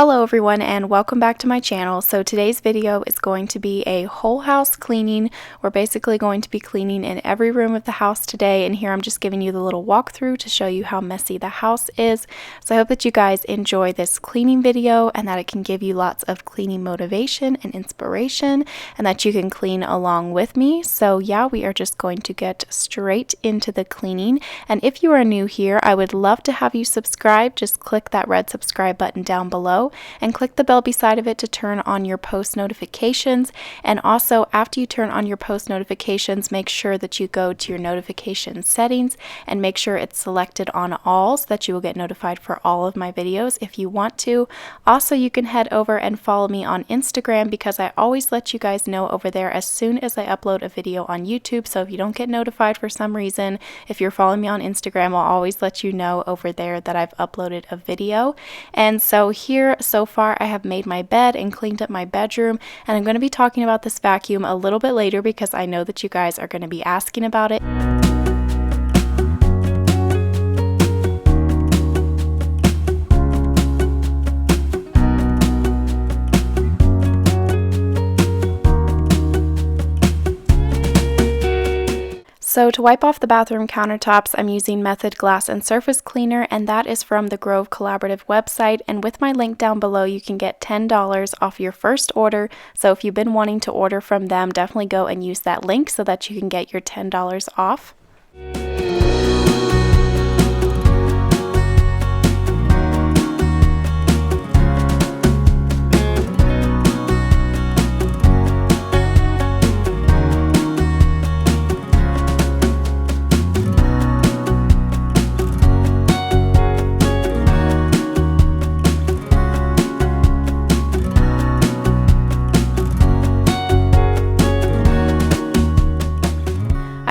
Hello everyone and welcome back to my channel. So today's video is going to be a whole house cleaning. We're basically going to be cleaning in every room of the house today, and here I'm just giving you the little walkthrough to show you how messy the house is. So I hope that you guys enjoy this cleaning video and that it can give you lots of cleaning motivation and inspiration and that you can clean along with me. So yeah, we are just going to get straight into the cleaning. And if you are new here, I would love to have you subscribe. Just click that red subscribe button down below and click the bell beside of it to turn on your post notifications. And also, after you turn on your post notifications, make sure that you go to your notification settings and make sure it's selected on all so that you will get notified for all of my videos if you want to. Also, you can head over and follow me on Instagram because I always let you guys know over there as soon as I upload a video on YouTube. So if you don't get notified for some reason, if you're following me on Instagram, I'll always let you know over there that I've uploaded a video. And so here, so far, I have made my bed and cleaned up my bedroom, and I'm going to be talking about this vacuum a little bit later because I know that you guys are going to be asking about it. So to wipe off the bathroom countertops, I'm using Method Glass and Surface Cleaner, and that is from the Grove Collaborative website. And with my link down below, you can get $10 off your first order. So if you've been wanting to order from them, definitely go and use that link so that you can get your $10 off.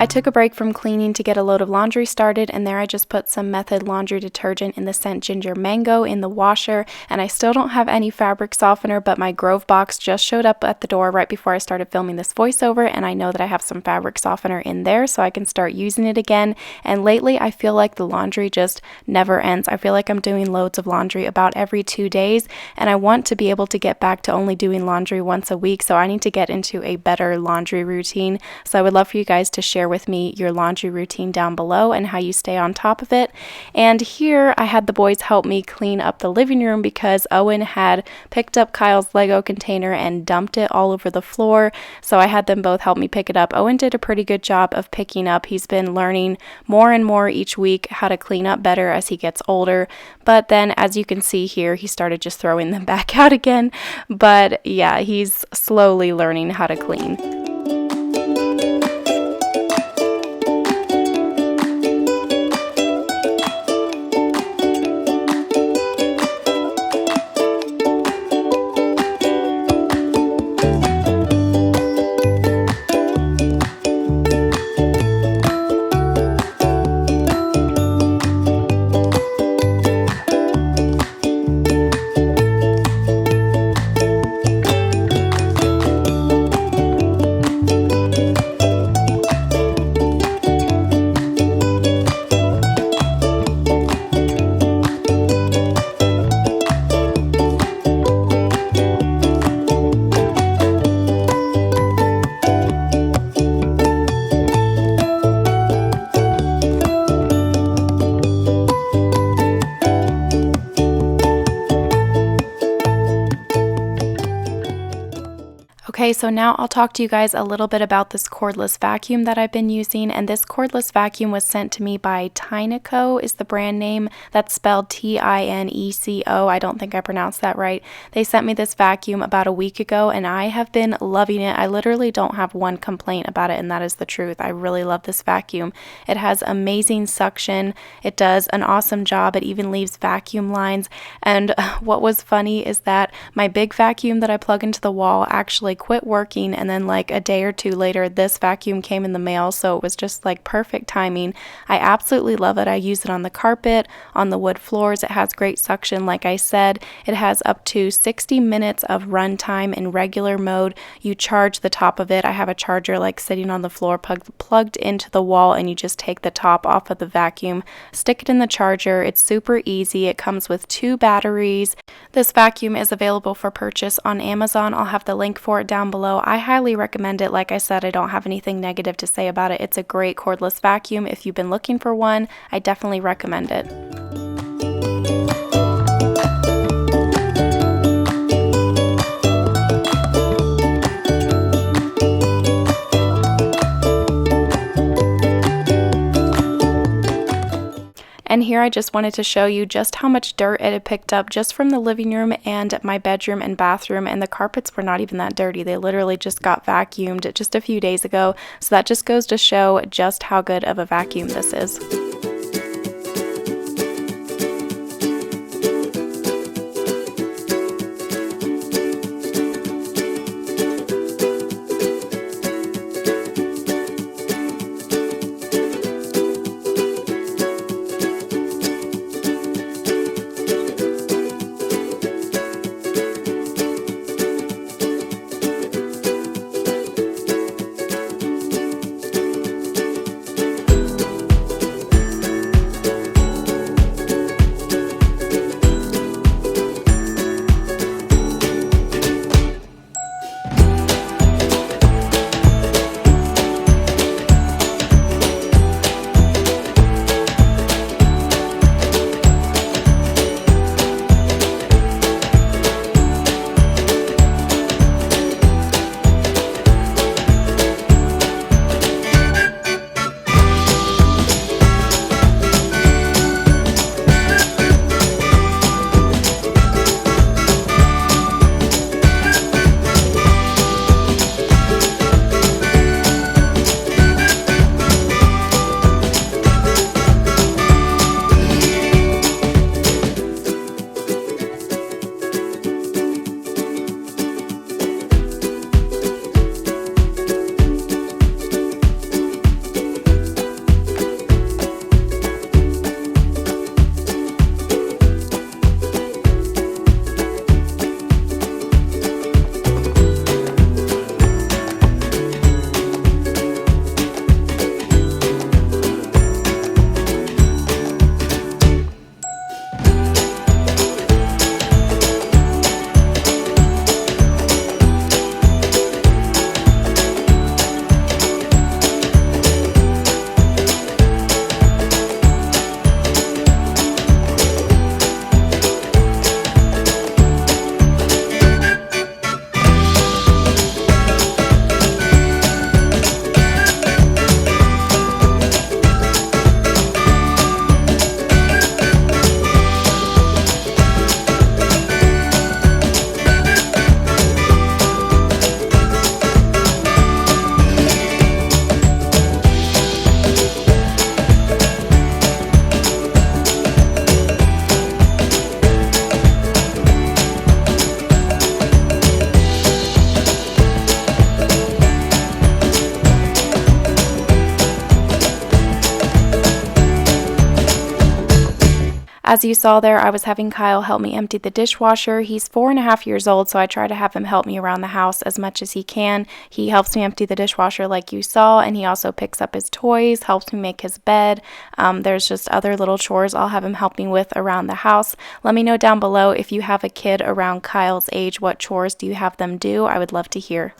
I took a break from cleaning to get a load of laundry started, and there I just put some Method laundry detergent in the scent Ginger Mango in the washer, and I still don't have any fabric softener, but my Grove box just showed up at the door right before I started filming this voiceover, and I know that I have some fabric softener in there so I can start using it again. And lately I feel like the laundry just never ends. I feel like I'm doing loads of laundry about every 2 days, and I want to be able to get back to only doing laundry once a week, so I need to get into a better laundry routine. So I would love for you guys to share with me your laundry routine down below and how you stay on top of it. And here I had the boys help me clean up the living room because Owen had picked up Kyle's Lego container and dumped it all over the floor. So I had them both help me pick it up. Owen did a pretty good job of picking up. He's been learning more and more each week how to clean up better as he gets older. But then, as you can see here, he started just throwing them back out again. But yeah, he's slowly learning how to clean. Okay, so now I'll talk to you guys a little bit about this cordless vacuum that I've been using, and this cordless vacuum was sent to me by Tineco is the brand name. That's spelled Tineco. I don't think I pronounced that right. They sent me this vacuum about a week ago, and I have been loving it. I literally don't have one complaint about it, and that is the truth. I really love this vacuum. It has amazing suction. It does an awesome job. It even leaves vacuum lines, and what was funny is that my big vacuum that I plug into the wall actually quit working, and then like a day or two later this vacuum came in the mail, so it was just like perfect timing. I absolutely love it. I use it on the carpet, on the wood floors. It has great suction, like I said. It has up to 60 minutes of runtime in regular mode. You charge the top of it. I have a charger like sitting on the floor plugged into the wall, and you just take the top off of the vacuum, stick it in the charger. It's super easy. It comes with 2 batteries. This vacuum is available for purchase on Amazon. I'll have the link for it down below. I highly recommend it. Like I said, I don't have anything negative to say about it. It's a great cordless vacuum. If you've been looking for one, I definitely recommend it. And here I just wanted to show you just how much dirt it had picked up just from the living room and my bedroom and bathroom, and the carpets were not even that dirty. They literally just got vacuumed just a few days ago, so that just goes to show just how good of a vacuum this is. As you saw there, I was having Kyle help me empty the dishwasher. He's 4.5 years old, so I try to have him help me around the house as much as he can. He helps me empty the dishwasher like you saw, and he also picks up his toys, helps me make his bed. There's just other little chores I'll have him help me with around the house. Let me know down below if you have a kid around Kyle's age, what chores do you have them do? I would love to hear.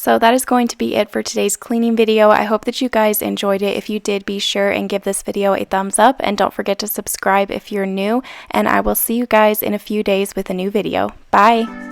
So that is going to be it for today's cleaning video. I hope that you guys enjoyed it. If you did, be sure and give this video a thumbs up, and don't forget to subscribe if you're new, and I will see you guys in a few days with a new video. Bye!